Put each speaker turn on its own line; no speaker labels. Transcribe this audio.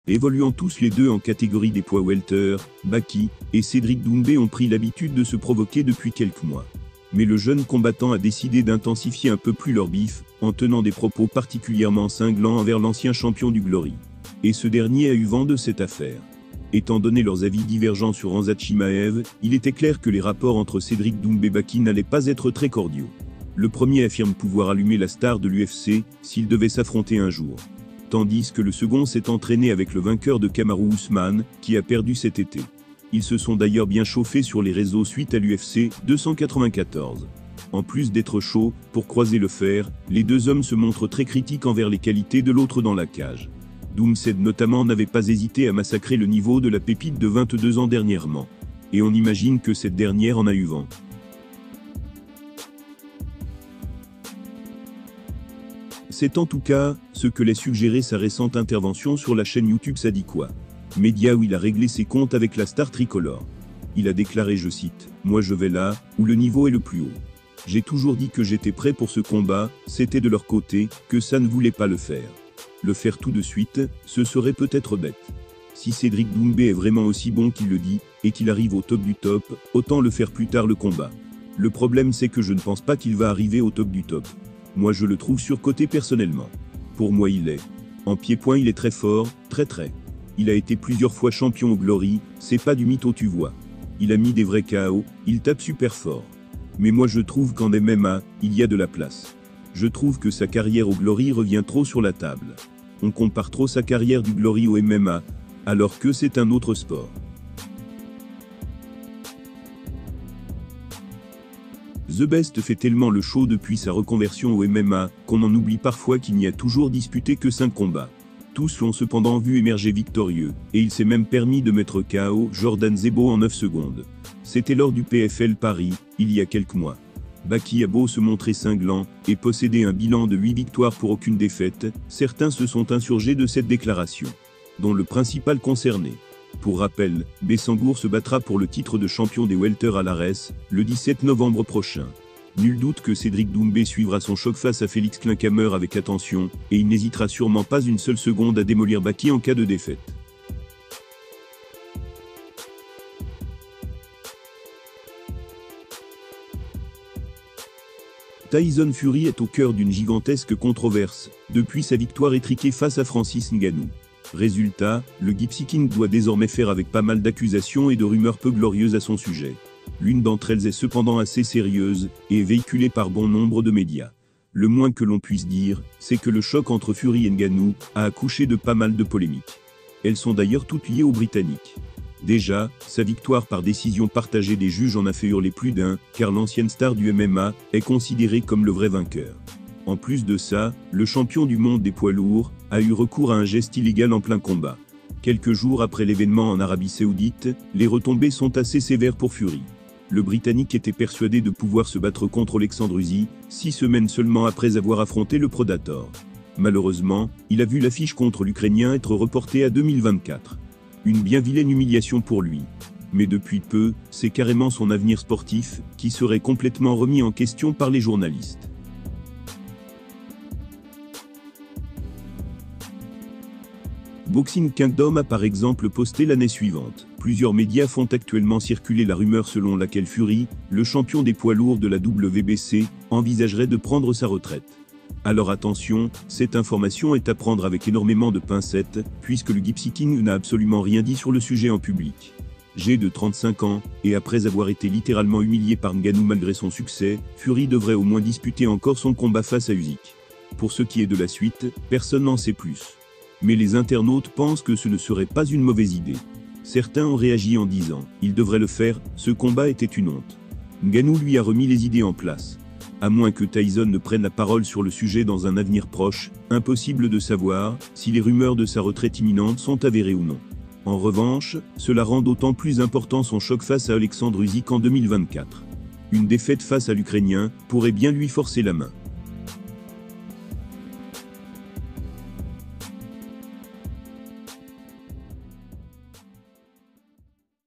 Évoluant tous les deux en catégorie des poids welter, Baki et Cédric Doumbé ont pris l'habitude de se provoquer depuis quelques mois. Mais le jeune combattant a décidé d'intensifier un peu plus leur bif, en tenant des propos particulièrement cinglants envers l'ancien champion du Glory. Et ce dernier a eu vent de cette affaire. Étant donné leurs avis divergents sur Khamzat Chimaev, il était clair que les rapports entre Cédric Doumbé et Baki n'allaient pas être très cordiaux. Le premier affirme pouvoir allumer la star de l'UFC, s'ils devaient s'affronter un jour. Tandis que le second s'est entraîné avec le vainqueur de Kamaru Usman, qui a perdu cet été. Ils se sont d'ailleurs bien chauffés sur les réseaux suite à l'UFC 294. En plus d'être chauds, pour croiser le fer, les deux hommes se montrent très critiques envers les qualités de l'autre dans la cage. Doomsed notamment n'avait pas hésité à massacrer le niveau de la pépite de 22 ans dernièrement. Et on imagine que cette dernière en a eu vent. C'est en tout cas ce que laisse suggérer sa récente intervention sur la chaîne YouTube Ça dit quoi, média où il a réglé ses comptes avec la star tricolore. Il a déclaré, je cite, « Moi je vais là, où le niveau est le plus haut. J'ai toujours dit que j'étais prêt pour ce combat, c'était de leur côté, que ça ne voulait pas le faire. Le faire tout de suite, ce serait peut-être bête. Si Cédric Doumbé est vraiment aussi bon qu'il le dit, et qu'il arrive au top du top, autant le faire plus tard le combat. Le problème c'est que je ne pense pas qu'il va arriver au top du top. Moi je le trouve surcoté personnellement. Pour moi il est. En pied-point il est très fort, très. Il a été plusieurs fois champion au Glory, c'est pas du mytho tu vois. Il a mis des vrais KO, il tape super fort. Mais moi je trouve qu'en MMA, il y a de la place. Je trouve que sa carrière au Glory revient trop sur la table. On compare trop sa carrière du Glory au MMA, alors que c'est un autre sport. The Best fait tellement le show depuis sa reconversion au MMA, qu'on en oublie parfois qu'il n'y a toujours disputé que 5 combats. Tous l'ont cependant vu émerger victorieux, et il s'est même permis de mettre KO Jordan Zebo en 9 secondes. C'était lors du PFL Paris, il y a quelques mois. Baki a beau se montrer cinglant, et posséder un bilan de 8 victoires pour aucune défaite, certains se sont insurgés de cette déclaration, dont le principal concerné. Pour rappel, Bessangour se battra pour le titre de champion des welter à l'Ares, le 17 novembre prochain. Nul doute que Cédric Doumbé suivra son choc face à Félix Klinkhammer avec attention, et il n'hésitera sûrement pas une seule seconde à démolir Baki en cas de défaite. Tyson Fury est au cœur d'une gigantesque controverse, depuis sa victoire étriquée face à Francis Ngannou. Résultat, le Gypsy King doit désormais faire avec pas mal d'accusations et de rumeurs peu glorieuses à son sujet. L'une d'entre elles est cependant assez sérieuse, et est véhiculée par bon nombre de médias. Le moins que l'on puisse dire, c'est que le choc entre Fury et Ngannou a accouché de pas mal de polémiques. Elles sont d'ailleurs toutes liées aux Britanniques. Déjà, sa victoire par décision partagée des juges en a fait hurler plus d'un, car l'ancienne star du MMA est considérée comme le vrai vainqueur. En plus de ça, le champion du monde des poids lourds a eu recours à un geste illégal en plein combat. Quelques jours après l'événement en Arabie Saoudite, les retombées sont assez sévères pour Fury. Le Britannique était persuadé de pouvoir se battre contre Alexandre Usyk, 6 semaines seulement après avoir affronté le Predator. Malheureusement, il a vu l'affiche contre l'Ukrainien être reportée à 2024. Une bien vilaine humiliation pour lui. Mais depuis peu, c'est carrément son avenir sportif qui serait complètement remis en question par les journalistes. Boxing Kingdom a par exemple posté l'année suivante. Plusieurs médias font actuellement circuler la rumeur selon laquelle Fury, le champion des poids lourds de la WBC, envisagerait de prendre sa retraite. Alors attention, cette information est à prendre avec énormément de pincettes, puisque le Gypsy King n'a absolument rien dit sur le sujet en public. J'ai de 35 ans, et après avoir été littéralement humilié par Ngannou malgré son succès, Fury devrait au moins disputer encore son combat face à Usyk. Pour ce qui est de la suite, personne n'en sait plus. Mais les internautes pensent que ce ne serait pas une mauvaise idée. Certains ont réagi en disant « Il devrait le faire, ce combat était une honte ». Ngannou lui a remis les idées en place. À moins que Tyson ne prenne la parole sur le sujet dans un avenir proche, impossible de savoir si les rumeurs de sa retraite imminente sont avérées ou non. En revanche, cela rend d'autant plus important son choc face à Alexandre Usyk en 2024. Une défaite face à l'Ukrainien pourrait bien lui forcer la main.